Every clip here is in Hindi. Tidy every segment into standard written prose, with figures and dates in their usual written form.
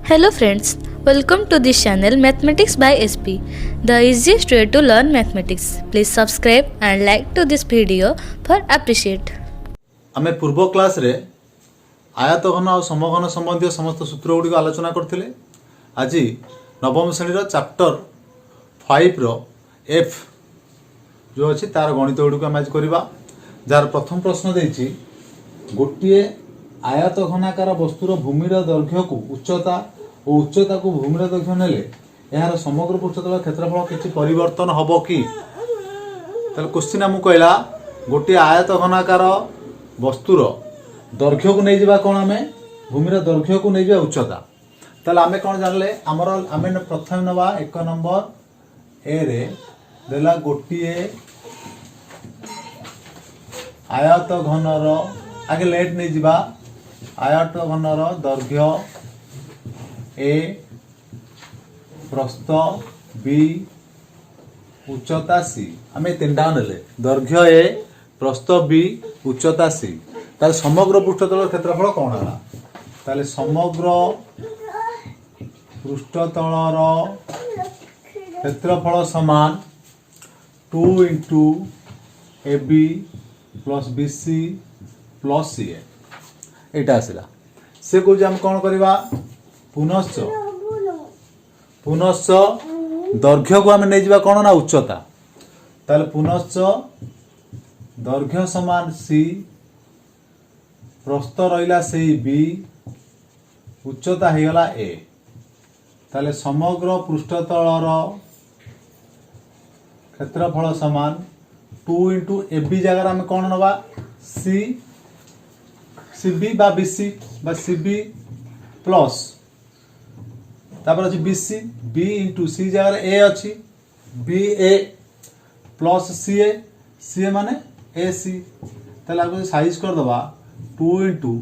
Hello friends, welcome to this channel Mathematics by SP, the easiest way to learn mathematics. Please subscribe and like to this video for appreciate. आमे पूर्व क्लास रे आयतघन और समघन संबंधी समस्त सूत्र गुड़ी आलोचना करथिले। आज नवम श्रेणी रो चैप्टर 5 रो एफ जो अछि तार गणित गुड़ी आम आज करबा। जार प्रथम प्रश्न देछि गोटिए आयतघनाकार वस्तुर भूमिर दैर्घ्य को उच्चता और उच्चता को भूमिर दैर्घ्य नेले यार समग्र पृष्ठतल क्षेत्रफल किछि परिवर्तन हबो कि? ताले क्वेश्चन हमु कहला गोटिए आयतघनाकार वस्तुर दैर्घ्य को नहीं जावा कौन आम भूमिर दैर्घ्य को नहीं जावा उच्चता। ताले आमे कौन जानले आमर आमे प्रथम नवा एक नंबर ए रे देला गोटिए आयत घनर आगे लेट नहीं जावा आयत घनर दैर्घ्य ए प्रस्थ बी उच्चता सी आमे तीनटा नेले दैर्घ्य ए प्रस्थ बी उच्चता सी ताले समग्र पृष्ठतल क्षेत्रफल कौन है? ताले समग्र पृष्ठतलर क्षेत्रफल समान 2 into A B plus B C plus C A एटा आसला से कौन आम कौन करवा पुनश्च दैर्घ्य को आम नहीं जावा कौन ना उच्चता। ताले पुनश्च दैर्घ्य समान सी प्रस्थ रहिला से बी उच्चता हो गला ए। ताले समग्र पृष्ठतलर क्षेत्रफल समान 2 इंटू ए बी जगह आम कौन नवा सी सी बी बा बी सी बा सी बी प्लस तापर अछि बी सी बी इंटू सी जगह ए अछि बी ए प्लस सी ए माने ए सी ताले आगो साइज कर दबा 2 into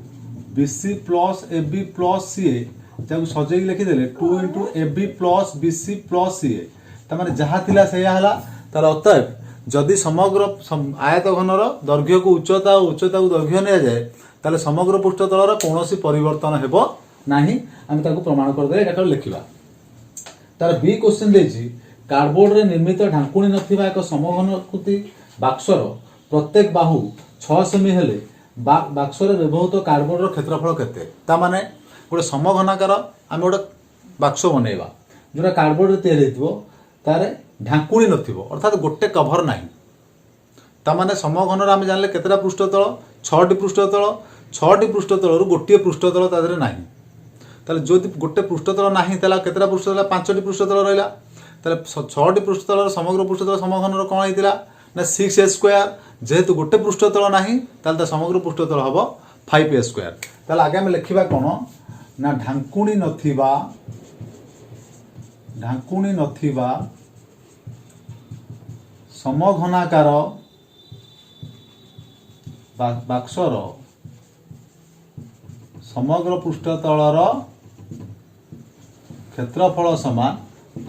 B C plus A B plus C A जब सजेई लिखि देले 2 into A B plus B C plus C A तमाने जहा थिला सेया हला। ताले अतएव जदि समग्र आयत घनर दैर्घ्य को उच्चता और उच्चता को दैर्घ्य निया जाए ताले समग्र पृष्ठतलर कोनोसी परिवर्तन हेबो नाही। आम ताको प्रमाण कर दे एटा लिखिबा। तार बी क्वेश्चन देछि कार्डबोर्ड रे निर्मित ढांकुणी नथिबा एक समघनाकृति बाक्सर प्रत्येक बाहु 6 सेमी हेले बाक्सर व्यवहृत कार्डबोर्ड रो क्षेत्रफल केते? ता माने गोटे समघनाकार आम गोटे बाक्स बनैबा जोटा कार्डबोर्ड रे तैयार हेतिबो तारे ढांकुणी नथिबो अर्थात गोटे कभर नाही। ता माने समघनर आम जानले केतेटा पृष्ठतल 6टी पृष्ठतल 6टी पृष्ठतल गोटे पृष्ठतल तादरे नाही। ताले जो गोटे पृष्ठतल नाही ताला केतेटा पृष्ठतल 5टी पृष्ठतल रहिला ताले 6टी पृष्ठतल समग्र पृष्ठतल समघनर कोन हेतिला ना 6a स्क्वायर जेहेतु गोटे पृष्ठतल नाही ताले समग्र पृष्ठतल हबो 5a स्क्वायर। ताले आगे हम लिखिबा कोन ना ढांकुणी नथिबा समघनाकार बाक्सर समग्र पृष्ठतलर क्षेत्रफल समान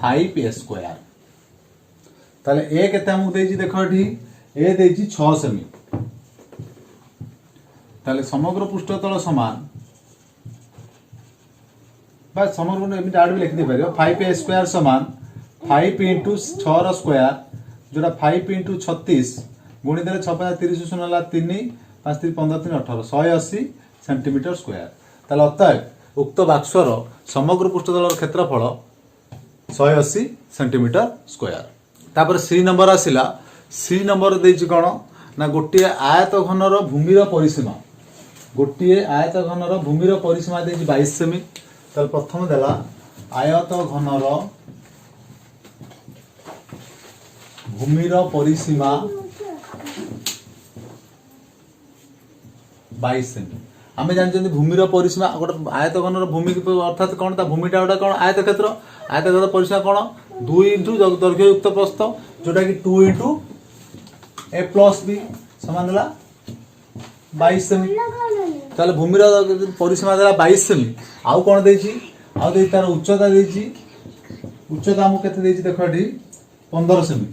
5a स्क्वायर। ताले ए केते हमकु देछि देखो एठी ए देछि 6 सेमी ताले समग्र पृष्ठतल समान बा समग्र एमि डाड भी लिख दे परियो 5a स्क्वायर समान 5 इंटू 6 रो स्क्वायर जोटा 5 इंटू 36 गुणी देले 6 5 30 शून्य ला 3 5 3 15 3 18 180 सेंटीमीटर स्क्वायर। ताले अतएव उक्त बाक्सर समग्र पृष्ठतलर क्षेत्रफल 180 सेंटीमीटर स्क्वायर। तापर सी नंबर आसिला सी नंबर देछि कोन ना गोटिए आयत घनर भूमिर परिसीमा गोटिए आयत घनर भूमिर परिसीमा देछि 22 सेमी। ताले प्रथम देला आयत घनर भूमिर परिसीमा 22 सेमी। आमे जानछन भूमिर परिसीमा गोटे आयत घनर भूमि अर्थात कोन ता भूमिटा गोटे कोन आयत क्षेत्र परिसीमा कोन 2 इंटू दैर्घ्य युक्त प्रस्थ जोटा कि 2 इंटू ए प्लस बी समान देला 22 सेमी। ताले भूमिर परिसीमा देला 22 सेमी। आउ कोन देछि आउ देछि तार उच्चता देछि उच्चता हमु केते देछि देखो एठी 15 सेमी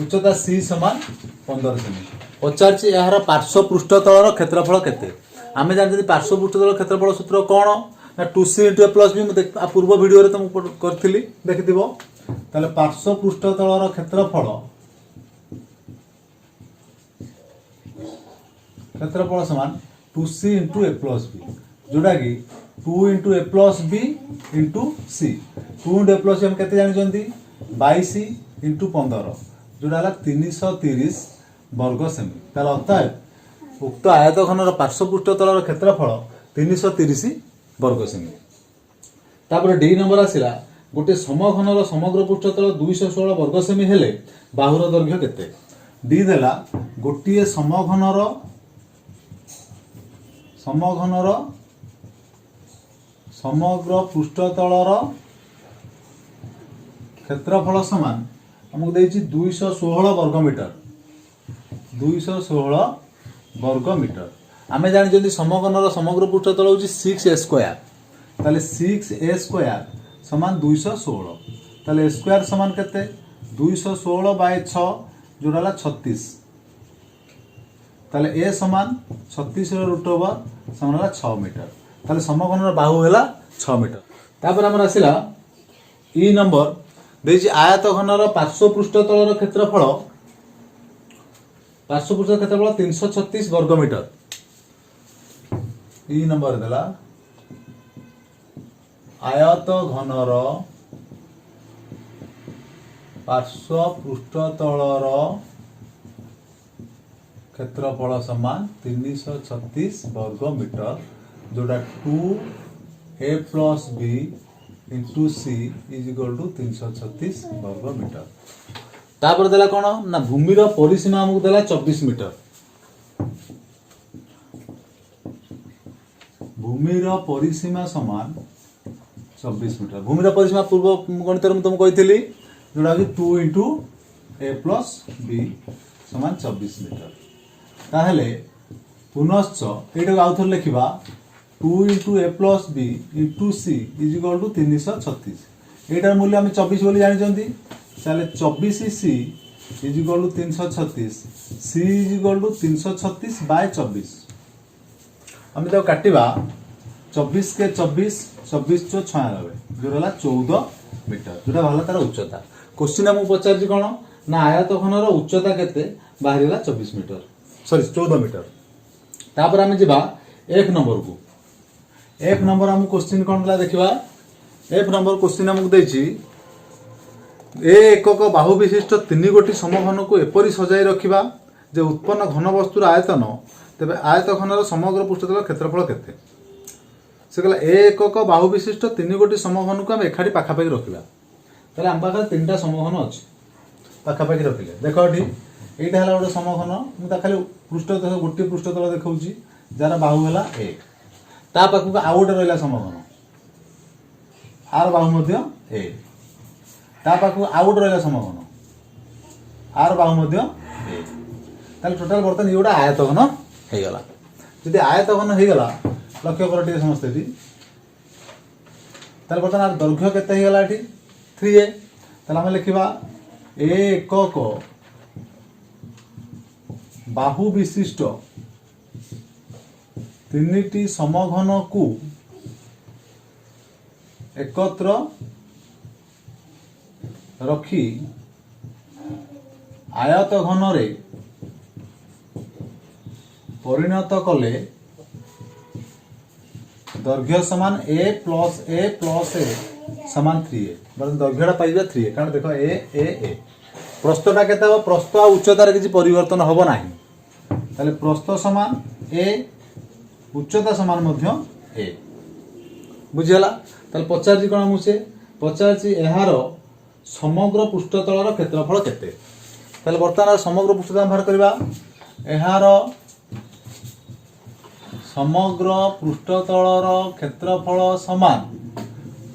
उच्चता सी समान 15 सेमी। पचारछि यार पार्श्व पृष्ठतलर क्षेत्रफल केते? आमे जानछन पार्श्व पृष्ठतल क्षेत्रफल सूत्र कोन ना 2c into A plus B पूर्व वीडियो रे तुम करथिली देखिथिबो ताले पार्श्व पृष्ठतलर क्षेत्रफल समान 2c into A plus B जोटा कि 2 into A plus B into C 2 into A plus B हम केते जानि जंती 22 इंटू 15 जोटा हला 330 वर्ग सेमी ताले अर्थात उक्त आयतघनर पार्श्व पृष्ठतलर क्षेत्रफल 330 वर्ग सेमी। तापर डी नंबर आसिला गोटे समघनर समग्र पृष्ठतल 216 वर्ग सेमी हेले बाहुर दैर्घ्य केते। डी देला गोटे समघनर समग्र पृष्ठतलर क्षेत्रफल समान हमको देछि 216 वर्ग मीटर 216 वर्ग मीटर। आमे जानि जदि समघनर समग्र पृष्ठतल होछि 6a स्क्वायर ताले 6a समान 216 ताले a स्क्वायर समान केते 216 बाय 6 जोड़ा ला 36 ताले a समान 36 रो रूट ओवर समान ला 6 मीटर ताले समघनर बाहु हैला 6 मीटर। तापर हमर आसिला ई नंबर देछि आयतघनर पार्श्व पृष्ठतलर क्षेत्रफल 336 वर्ग मीटर। ई नंबर देला आयतघनर पार्श्व पृष्ठतलर क्षेत्रफल समान 336 वर्ग मीटर जोटा 2a plus B into C is equal to 336 वर्ग मीटर। तापर देला कोन ना भूमिर परिसीमा हमको देला 24 मीटर। भूमिर परिसीमा समान 24 मीटर। भूमिर परिसीमा पूर्व गणित में तुम कहितली जोड़ा कि 2 इंटू ए प्लस बी समान 24 मीटर। ताहले पुनश्च एटा आउथर लिखिबा 2 into A plus B into C is equal to 336 एटार मूल्य आम 24 बोली जानी चंदी ताले 24 C is equal to 336 C is equal to 336 by 24 हम तो काटिबा 24 के 24 24 चो 96 जो रहला 14 मीटर जोटा भाला तार उच्चता। क्वेश्चन हमको पचार कोन ना आयतघनर उच्चता केते बाहरिला 24 मीटर सॉरी 14 मीटर। तापर हम जिबा एक नंबर को एक नंबर हम क्वेश्चन कोन ला देखिबा। एक नंबर क्वेश्चन हमको देछि ए एकक बाहु विशिष्ट 3 गोटी समघन को एपरि सजाई रखिबा जे उत्पन्न घन वस्तुर आयतन तेबे आयतघनर समग्र पृष्ठतल क्षेत्रफल केते। से कहला ए एकक बाहु विशिष्ट 3 गोटी समघन को हम एखाडी पाखापाखि रखिबा ताले हम पाखा 3टा समघन अछि पाखापाखि रखिले देखो एठी एटा हला गोटे समघन मु ता खाली पृष्ठतल गोटी पृष्ठतल देखौची जार बाहु हला 1 ता पाखु आ गोटे रहला समघन आर बाहु मध्य 1 ता पाखु आ गोटे रहला समघन आर बाहु मध्य 1 ताले टोटल बर्तन एटा आयतघन हे गला। जदि आयतघन हे गला लक्ष्य कर टिके समस्त एठी ताले बर्तन आर दैर्घ्य केते हे गला एठी 3a ताले हम लिखिबा ए एकक बाहु विशिष्ट 3टी समघन को एकत्र रखी आयतघन रे परिणत कले दैर्घ्य समान a प्लस a समान 3a मतलब दैर्घ्यटा पाइबा 3a कारण देखो a प्रस्थटा केते हो प्रस्थ आ उच्चतार किछि परिवर्तन होबो नाही ताले प्रस्थ समान a उच्चता समान मध्य a बुझियला। ताले पचारजी कोन मुसे पचारजी एहार समग्र पृष्ठतलर क्षेत्रफल केते ताले वर्तमान समग्र पृष्ठतल बाहर करबा एहार समग्र पृष्ठतलर क्षेत्रफल समान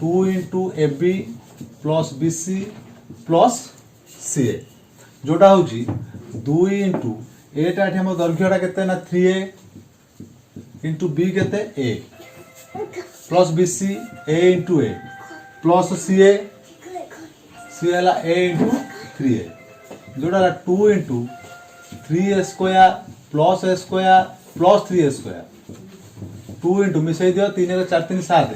2 into A B plus B C plus C A जोटा हूँ 2 इंटू एटा हम दैर्घ्यटा केते ना 3a इंटू बी केते a plus B C a into a plus C A है a इंटू 3a जोटा 2 into 3a square plus a square plus 3a square 2 into मिसई दियो 3 एक 4 3 7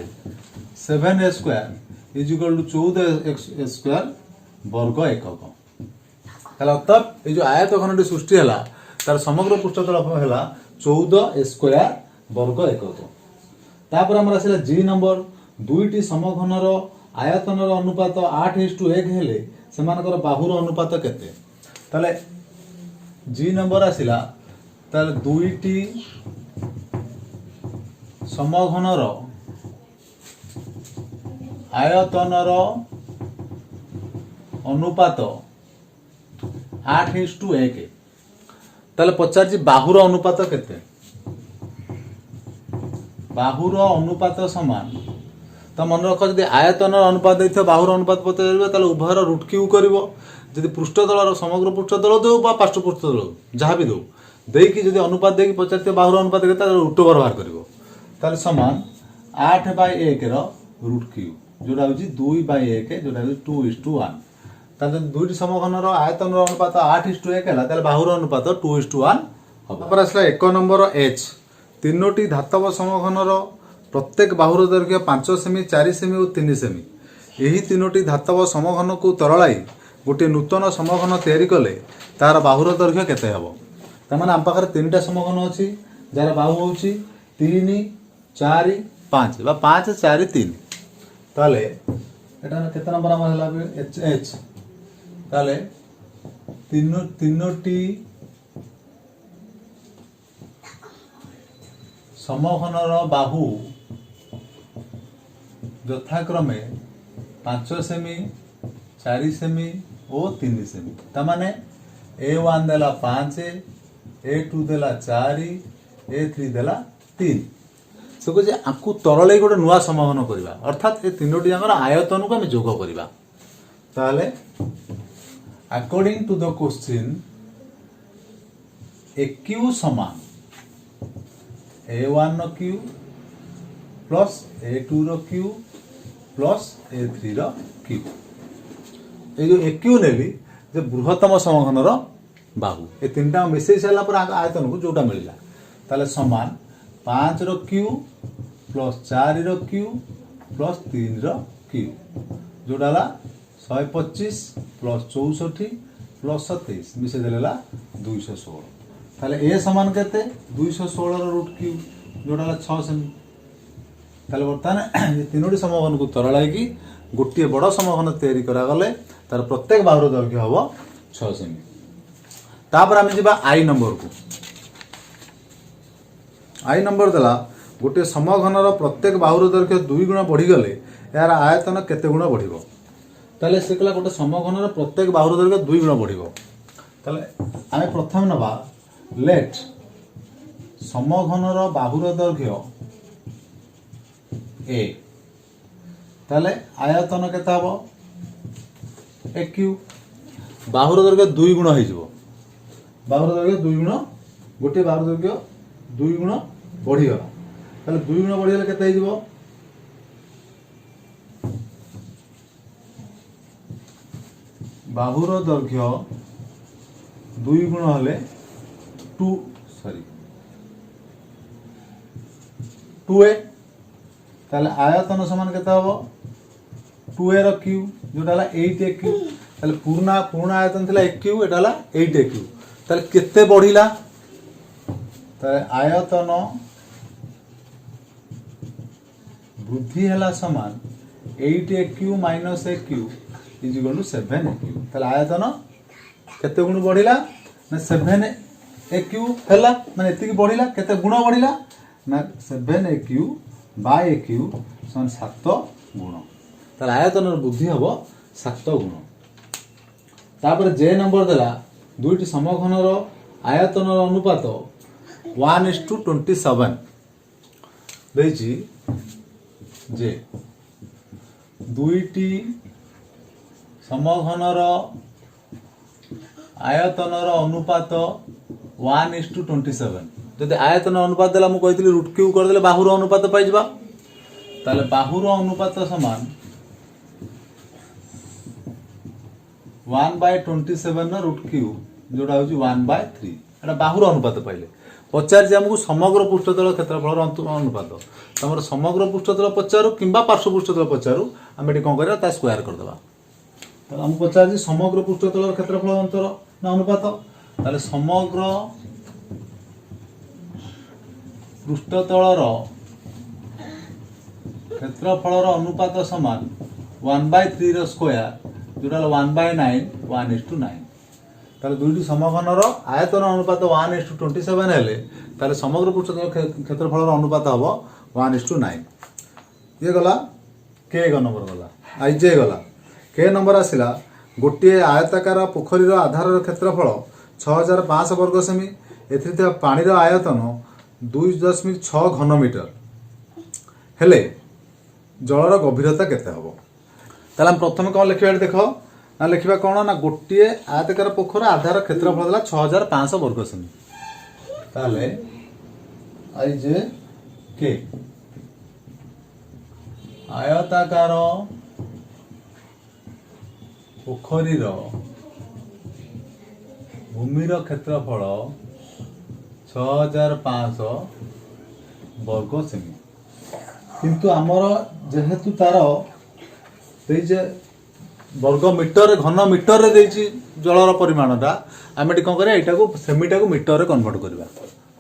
7 square is equal to 14 square वर्ग एकक। ताहले अर्थात ये जो आयतखंडटी सृष्टि है तार समग्र पृष्ठतल है 14 स्क्वायर वर्ग एकक। तापर आमर आसला जी नंबर दुईटी समघनर आयतनर अनुपात 8:1 हेले सेमानकर बाहुर अनुपात केते। ताले जी नंबर आसला ताले दुईटी समघनर आयतनर अनुपात 8:1 ताले पचार बाहुर अनुपात केते। बाहुर अनुपात समान तो मन रख जब आयतनर अनुपात देखिए बाहुर अनुपात पचार उभयर रुट क्यू कर जब पृष्ठतल समग्र पृष्ठतल दो पार्श्व पृष्ठतल जहाँ भी दो देकी जब अनुपात देखिए पचार बाहुर अनुपात के रुट ओवर बाहर कर समान 8/1 रुट क्यू जोटा हूँ 2/1 जोटा हूँ 2:1 तार दुईटी समघनर आयतनर अनुपात 8:1 है बाहुर अनुपात 2:1 हम। आसला 1 नंबर एच तीनोटी धातव समघनर प्रत्येक बाहुर दैर्घ्य 5 सेमी 4 सेमी और 3 सेमी यही तीनोटी धातव समघन को तरलाई गोटे नूतन समघन तैयारी कले तार बाहुर दैर्घ्य केते हबो। तमाने आम पाखरे तीनटा समघन अछि जार बाहु होउछि 3 4 5 बा 5 4 3 ताले एटा केते नंबर हमर हला एच एच ताले तीनोटी समघनर बाहु यथाक्रमे 5 सेमी 4 सेमी और 3 सेमी तमाने A1 देला 5 A2 देला 4 A3 देला 3 से कहे आपको तरल गोटे नुआ समघन करवा अर्थात ये तीनोटी जाकर आयतन को आम जोग करवा ताले according to the question A Q समान A1 rho Q plus A2 rho Q plus A3 rho Q ये जो ए क्यू नेली जे बृहत्तम समघनर बाहु ए तीनटा मिसई सारा पर आयतन को जोटा मिलला ताले समान 5 रो क्यू प्लस 4 रो क्यू प्लस 3 रो क्यू जोटा ला 125 प्लस 64 प्लस 27 मिसई देला 216 ताले ए समान केते 216 रो रूट क्यू जोटा ला 6 सेमी ताले बर्तमान ये तीनोटी समघन को तरलाई की गोटे बड़ समघन तैयारी करा गले तार प्रत्येक बाहुर दैर्घ्य हबो 6 सेमी। तापर आमे जिबा आई नंबर को आई नंबर देला गोटे समघनर प्रत्येक बाहुर दैर्घ्य 2 गुण बढ़ी गले यार आयतन केते गुण बढ़िबो ताले से कला गोटे समघनर प्रत्येक बाहुर दैर्घ्य 2 गुण बढ़िबो ताले आमे प्रथम नबा लेट समघनर बाहुर दैर्घ्य ए ताले आयतन केते हबो ए क्यू बाहुर दैर्घ्य 2 गुण हो जिवो बाहुर दैर्घ्य 2 गुण गोटे बाहुर दैर्घ्य 2 गुण बढ़ी गला ताले 2 गुण बढ़ी गले केते हो जिवो बाहुर दैर्घ्य 2 गुण हले 2a ताले आयतन समान केते हबो 2a रो क्यू जोटा ला 8a क्यू ताले पूर्ण आयतन थिला a Q Etah La 8a Q ताले केते बढ़िला ताले आयतन वृद्धि हला समान 8a Q minus a Q is equal to 7a Q ताले आयतन केते गुण बढ़िला ना 7a क्यू हला माने एति बढ़िला केते गुण बढ़िला ना 7a Q by a Q समान 7 गुण ताले आयतन वृद्धि हबो 7 गुण। तापर जे नंबर देला दुईटी समघनर आयतनर अनुपात 1:27 देछि जे दुईटी समघनर आयतनर अनुपात 1:27 जदि आयतन अनुपात देला मु कहितली रूट क्यू कर देले बाहुर अनुपात पाइ जबा ताले बाहुर अनुपात समान 1/27 न रूट क्यू जोटा होची 1/3 एटा बाहुर अनुपात पाइले पचार आमको समग्र पृष्ठतल क्षेत्रफल अनुपात तुम समग्र पृष्ठतल पचारू कि पार्श्व पृष्ठतल पचारू आम ये कौन कर स्क्वायर करदे आमको पचार समग्र पृष्ठतल क्षेत्रफल अंतर ना अनुपात ताले समग्र पृष्ठतलर क्षेत्रफल अनुपात समान 1/3 स्क्वायर जोटा 1/9 1:9 ताले दुईटी समघनर आयतन अनुपात 1:27 हेले ताले समग्र पृष्ठतल क्षेत्रफल अनुपात हम 1:9 ये गला के नंबर गला आई जे गला के नंबर आसला गोटे आयताकार पोखरीर आधार क्षेत्रफल 6500 वर्ग सेमी एथिरे पानीर आयतन 2.6 घनमीटर हेले जलर गभीरता केते हबो ताले हम प्रथम कौन लिखा देख ना लिखा कौन ना गोटे आयताकार पोखर आधार क्षेत्रफल है 6500 वर्ग सेमी ताले आई जे के आयताकार पोखरीर भूमिर क्षेत्रफल 6500 वर्ग सेमी किंतु आमर जेहेतु तार वर्ग मीटर घन मीटर रे देछि जलर परिमाणटा आम ये कौन कर सेमीटा को मीटर कन्वर्ट करवा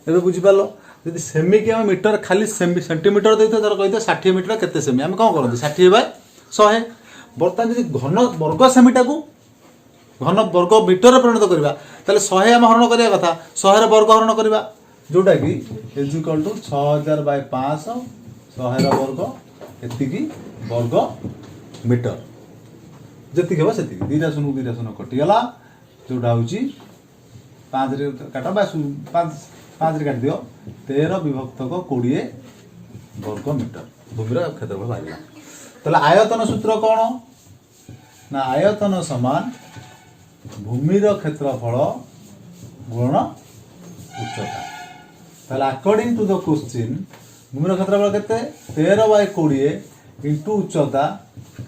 एबे बुझी पालो यदि सेमी की आम मीटर खाली सेंटीमीटर देते तार कहते 60 मीटर केते सेमी आम कौन करते 60/100 बर्तमान यदि घन वर्ग सेमीटा को घन वर्ग मीटर परिणत करवा ताले 100 आम हरण करिया कथा 100 वर्ग हरण करवा जोटा कि = 6000/500 100 वर्ग एतिकी वर्ग मीटर जी हम से 2 शून्य कटिगला जोटा हूँ 5 काट 5 काट दियो 13 विभक्तक 20 वर्ग मीटर भूमिर क्षेत्रफल बाहर ताले आयतन सूत्र कौन ना आयतन समान भूमिर क्षेत्रफल गुणन उच्चता ताले अकॉर्डिंग टू द क्वेश्चन भूमिर क्षेत्रफल केते 13/20 इंटू उच्चता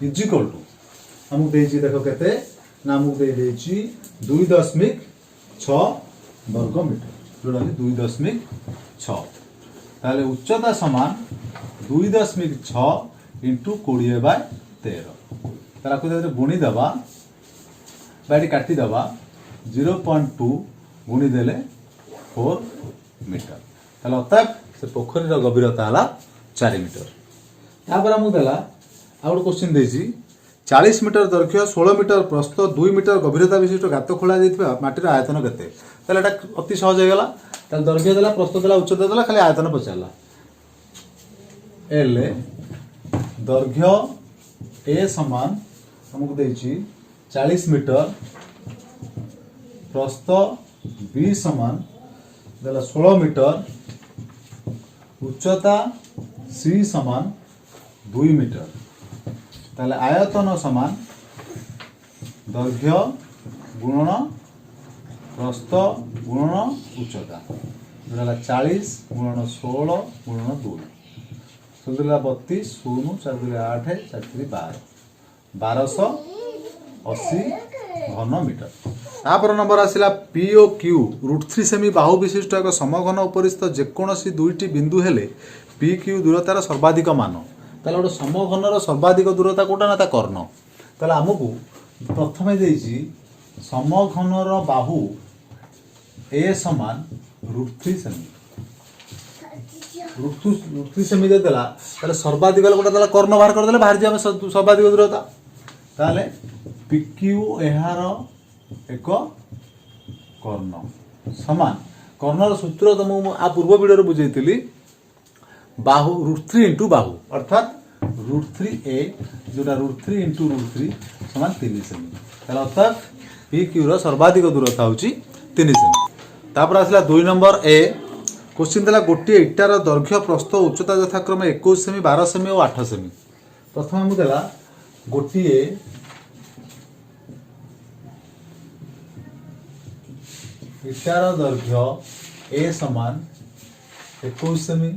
इजिकल टू हमको देछि देखो केते ना हमको दे देछि 2.6 वर्ग मीटर जोड़ा कि 2.6 ताले उच्चता समान 2.6 इंटू 20/13 ताला को दे गुणी दबा बाडी काटी दबा 0.2 गुणी देले 4 मीटर ताले अतः से पोखरीर गभीरता हला 4 मीटर तापर हमको देला आ गोटे क्वेश्चन देछि 40 मीटर दैर्घ्य 16 मीटर प्रस्थ 2 मीटर गभीरता विशिष्ट गात खोला जाइथिबा माटीर आयतन केते ताले एटा अति सहज हेगला ताले दैर्घ्य देला प्रस्थ देला उच्चता देला खाली आयतन पचारला एल दैर्घ्य ए समान हमको देछि 40 मीटर प्रस्थ बी समान देला 16 मीटर उच्चता सी समान 2 मीटर ताले आयतन समान दैर्घ्य गुणन प्रस्थ गुणन उच्चता जोड़ा 40 गुणन 16 गुणन 2 16 32 0 4 8 4 12 1280 घन मीटर तापर नंबर आसला पी ओ क्यू √3 सेमी बाहु विशिष्ट एक समघन उपरिस्थ जेकोसी दुईटी बिंदु हेले पी क्यू दूरतार सर्वाधिक मान ताले गोटे समघनर सर्वाधिक दूरता कोटा ना कर्ण ताले आमको प्रथमे देछि समघनर बाहु ए समान √3 सेमी √3 सेमी देला ताले सर्वाधिक गोटे ताले कर्ण बाहर कर देले बाहर जे सर्वाधिक दूरता ताले पी क्यू एहार एक कर्ण समान कर्णर सूत्र तुमको आ पूर्व वीडियो बुझेली बाहु √3 इंटू बाहु अर्थात √3a जोटा √3 इंटू √3 समान 3 सेमी अर्थात पी क्यू सर्वाधिक दूरता हूँ 3 सेमी तापर आसला 2 नंबर ए क्वेश्चन देला गोटे इटार दैर्घ्य प्रस्थ उच्चता यथाक्रमे 21 सेमी 12 सेमी और 8 सेमी प्रथम हमको देला गोटे इटार दैर्घ्य ए समान 21 सेमी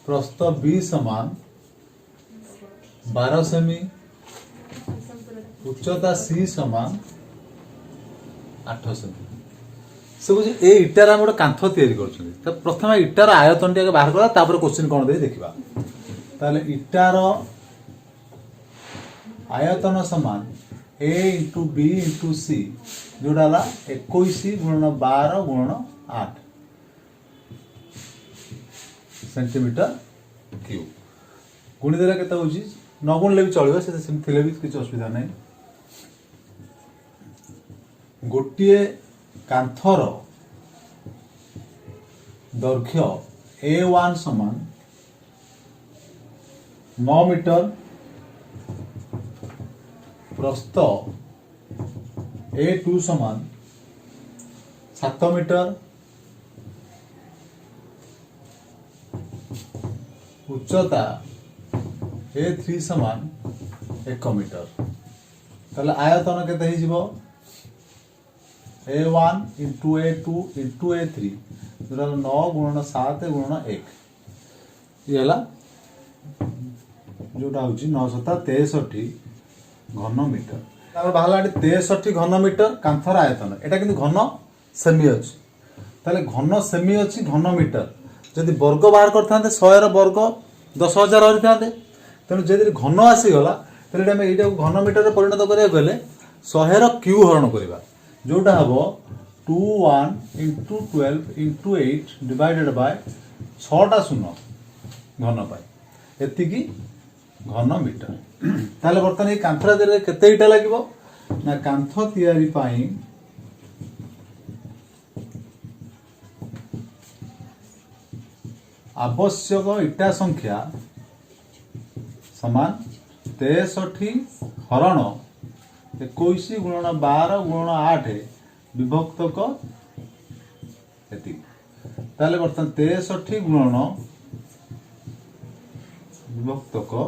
प्रस्थ बी समान 12 सेमी उच्चता सी समान 8 सेमी से कौन ए इटार आम गोटे कांथ या प्रथम इटार आयतन टी बाहर करा तापर क्वेश्चन कौन दे देखा ताले इटार आयतन समान ए इंटू बी इंटू सी जोड़ा 21 गुणन 12 गुणन 8 सेंटीमीटर क्यूब गुणी देला केते होची न गुणले भी चलिबो से थिले भी किछ असुविधा नै गोटिए कांथर दैर्घ्य A1 समान 9 मीटर प्रस्थ A2 समान 7 मीटर उच्चता A3 समान 1 मीटर ताले आयतन केते ही जीवो A1 into A2 into A3 जोड़ा 9 गुणन 7 गुणन 1 ये जोटा हूँ 963 घन मीटर बाहर 63 घन मीटर कांथर आयतन एटा किंतु घन सेमी अच्छी ताले घन सेमी अच्छी घन मीटर जदि वर्ग बाहर करते 100 वर्ग 10,000 रही था तेणु जब घन आसीगला तो घन मीटर परिणत करा गले 100 क्यू हरण करवा जोटा हम 21 इंटू 12 इंटू 8 डिवाइडेड बाय 6टा शून्य घन पाए एतिकी घन मीटर ताले बर्तमान ये कांथरा देले केते इटा लागिवो ना कांथ तयारी पाई आवश्यक इटा संख्या समान 63 हरण 21 गुणन 12 गुणन 8 विभक्त को ताले बर्तमान 63 गुणन विभक्त को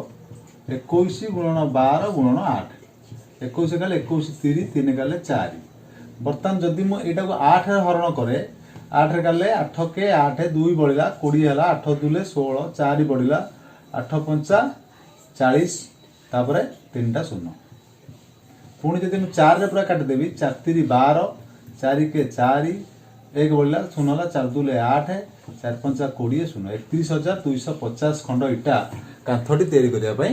21 गुणन 12 गुणन 8 21 काले 21 3 3 काले 4 बर्तमान जदि मु एटा को 8 हरण करे 8 काले 8 के 8 2 बढ़िला 20 हला 8 2 16 4 बढ़िला 8 5 40 तापरे 3टा शून्य पुणी जदि मु 4 रे पूरा काट देबी 4 3 12 4 के 4 1 बढ़िला शून्य हला 4 2 8 4 5 20 शून्य 31,250 खंड इटा कांथटी तैयारी करिया पई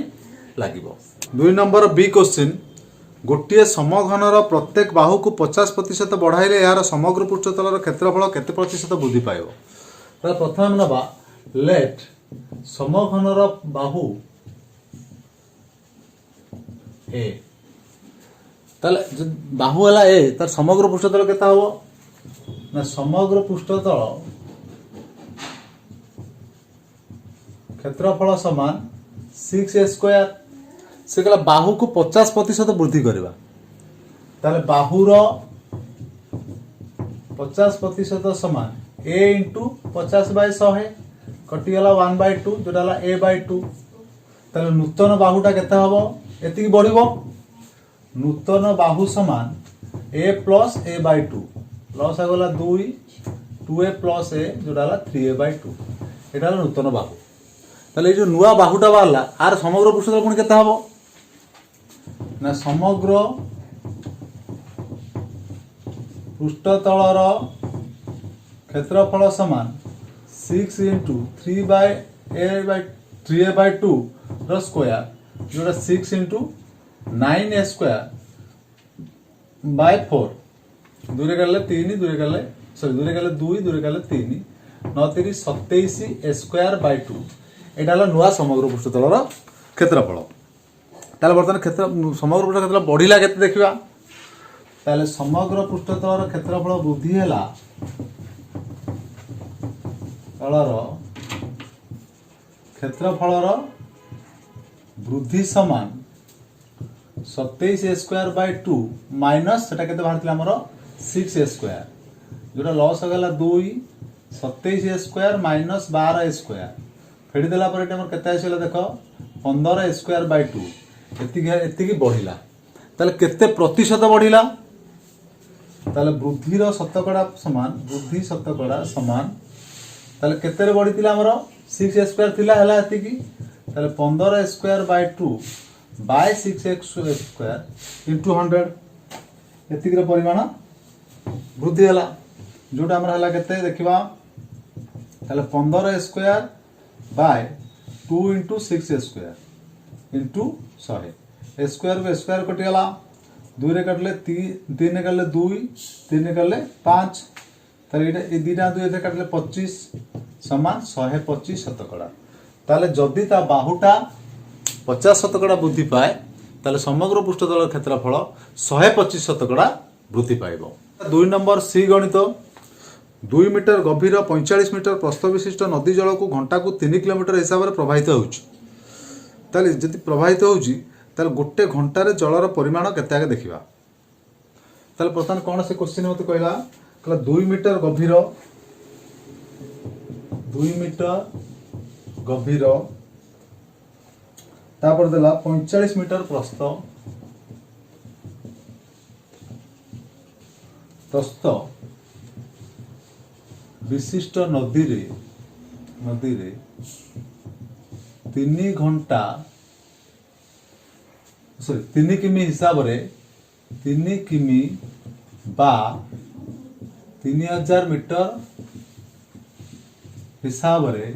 लागिबो 2 नंबर बी क्वेश्चन गोटे समघनर प्रत्येक बाहु को 50% बढ़ाइले यार समग्र पृष्ठतलर क्षेत्रफल केते प्रतिशत वृद्धि पाइबो तो प्रथम नबा लेट समघनर बाहु ए ताले बाहु वाला ए तार समग्र पृष्ठतल केता हबो ना समग्र पृष्ठतल क्षेत्रफल समान 6a स्क्वायर से कहला बाहु को 50% वृद्धि करवा ताले बाहुर 50% समान a इंटू 50/100 कटिगला 1/2 जोटा a/2 ताले नूतन बाहुटा केते हबो एतिकी बढ़िबो नूतन बाहु समान a प्लस a/2 प्लस आगला 2a प्लस a जोटा 3a/2 एटा नूतन बाहु ताले जो नुआ बाहुटा बाहला आर समग्र पृष्ठतल पुणी केते हबो ना समग्र पृष्ठतलर क्षेत्रफल समान 6 इंटू 3a/2 स्क्वायर जोटा 6 इंटू 9a स्क्वायर बाय 4 दूरे गले 3 दूरे गले 2 दूरे गले 3 9 3 27 स्क्वायर बाय 2 एटा नुआ समग्र पृष्ठतलर क्षेत्रफल ताले बर्तमान क्षेत्र समग्र पृष्ठ क्षेत्रफल बढ़िला केते देखिबा ताले समग्र पृष्ठतलर क्षेत्रफल वृद्धि हैला तलर क्षेत्रफलर वृद्धि समान 27 स्क्वायर बाय 2 माइनस सेटा केते बाहरथिला हमर 6 स्क्वायर जोटा लॉस होगला 2 27 स्क्वायर माइनस 12 स्क्वायर फेडी देला पर एटा हमर केते आइसला देखो 15 स्क्वायर बाय 2 एतिकी बढ़िला ताले केते प्रतिशत बढ़िला ताले वृद्धिर शतकड़ा समान ताले केते रे बढ़ितिला हमर 6 स्क्वायर थिला हला एतिकी ताले 15 square by 2 by 6x square into 100 एतिकी रे परिमाण वृद्धि हला जोटा आमर हला केते देखिबा ताले 15 square by 2 into 6 square into 100 square को स्क्वायर कटि गला 2 रे काटले 3 रे काटले 2 3 रे काटले 5 ताले ए दीटा 2 एते काटले 25 समान 125 शतकड़ा ताले जदि ता बाहुटा 50 शतकड़ा वृद्धि पाए ताले समग्र पृष्ठतल क्षेत्रफल 125 शतकड़ा वृद्धि पाइबो। 2 नंबर सी गणित 2 मीटर गभीर 45 मीटर प्रस्थ विशिष्ट नदी जल को घंटा को 3 किलोमीटर हिसाब से प्रवाहित होउची ताले जदि प्रवाहित होउची ताले गोटे घंटा रे जलर परिमाण केते आगे देखिबा। ताले प्रथम कोन से क्वेश्चन मते कहला 2 मीटर गभीर 2 मीटर गभीर तापर देला 45 मीटर प्रस्थ विशिष्ट नदी रे 3 घंटा 3 किमी हिसाब रे 3 किमी बा 3000 मीटर हिसाब रे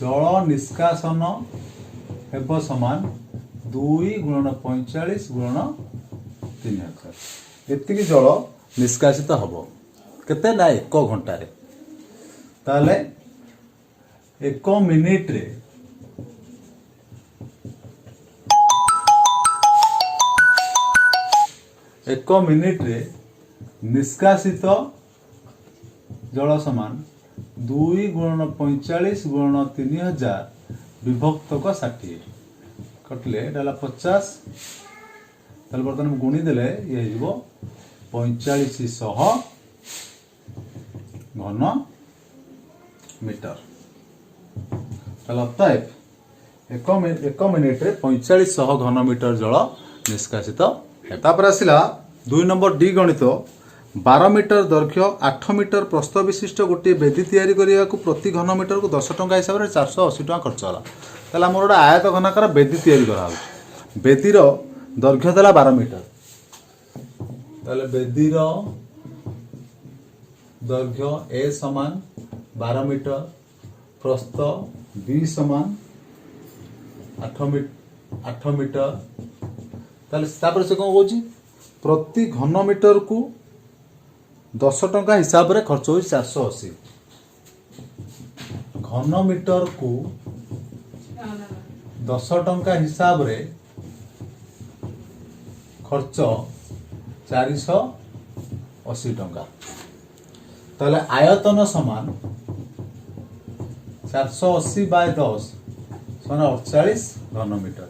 जल निष्कासन हेब समान 2 गुणन 45 गुणन 3000 एतिकी जल निष्कासित हब केते ना 1 घंटा रे ताले 1 मिनिट रे 1 मिनिट रे निष्कासित जल समान 2 गुणन 45 गुणन 3000 विभक्त को 60 कटले डाला 50 ताले बर्तमान गुणी देले ये हिजबो 4500 घन मीटर ताले अतएव 1 मिनिट रे 4500 घन मीटर जल निष्कासित है। तापर आसिला 2 नंबर डी गणित 12 मीटर दैर्घ्य 8 मीटर प्रस्थ विशिष्ट गोटे बेदी तैयारी करिया को प्रति घन मीटर को 10 टंका हिसाब से 480 टंका खर्च होला ताले हमर गोटे आयत घनाकार बेदी तैयारी करा हो बेदीर दैर्घ्य देला 12 मीटर ताले बेदीर दैर्घ्य ए समान 12 मीटर प्रस्थ बी समान 8 मीटर ताले तापर से कोन होची प्रति घन मीटर को 10 टंका हिसाब रे खर्च हो 480 घन मीटर को 10 टंका हिसाब रे खर्च 480 टंका ताले आयतन समान 480 बाय 10 समान 48 घन मीटर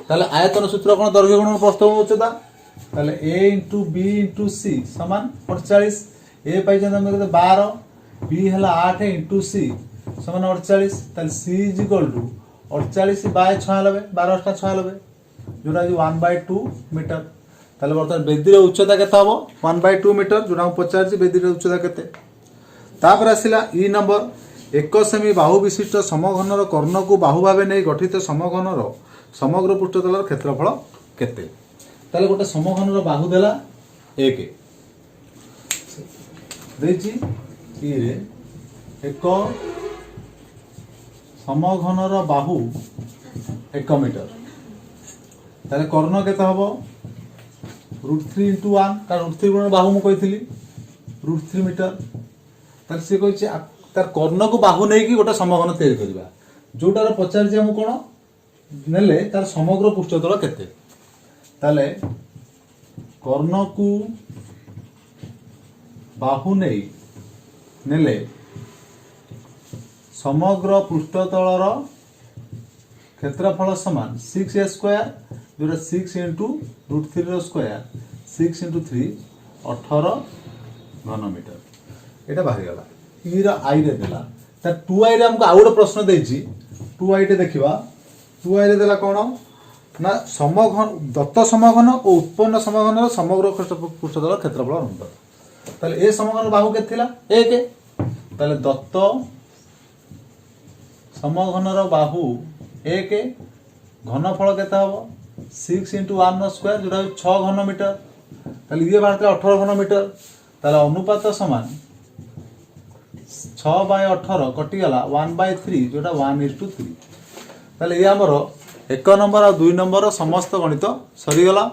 ताले आयतन सूत्र कोन दैर्घ्य गुणन प्रस्थ उच्चता ताले a into b into c समान 48 a पाई जन हम 12 b हला 8 इंटू c समान 48 ताले c is equal to 48 by 96 12 टा 96 जोरा 1/2 मीटर ताले बर्तमान बेदीर उच्चता केते हबो 1/2 मीटर जोरा 50 बेदीर उच्चता केते। तापर आसिला ई नंबर 1 सेमी बाहु विशिष्ट समघनर कर्ण को बाहु भाबे नै गठित समघनर समग्र पृष्ठतल क्षेत्रफल केते ताले गोटे समघनर बाहु देला 1 देछि ई रे 1 समघनर बाहु 1 मीटर ताले कर्ण केते हबो √3 * 1 कारण √3 गुण बाहु मु कहितली √3 मीटर ताले से कहिछि तार कर्ण को बाहु नै कि गोटे समघन तैयारी करबा जोटार पचार जे हम कोन नेले तार समग्र पृष्ठतल केते ताले कर्ण को बाहु नै नेले समग्र पृष्ठतलर क्षेत्रफल समान 6a स्क्वायर जोटा 6 इंटू √3 रो स्क्वायर 6 इंटू 3 18 घन मीटर एटा बाहरी गला ई रो आई रे देला ता 2i रे हमको आउड प्रश्न देछि 2i रे देखिबा 2i रे देला कोन ना समघन दत्त समघन और उत्पन्न समघनर समग्र पृष्ठतल क्षेत्रफल अनुपात ताले ए समघन बाहु के थिला 1 ताले दत्त समघनर बाहु 1 घनफल केता हबो 6 * 1 स्क्वायर जोटा 6 घन मीटर ताले ये बारते 18 घन मीटर ताले अनुपात समान 6/18 कटिगला 1/3 जोटा 1:3 ताले ये आमर 1 नंबर और 2 नंबर समस्त गणित सरीगला।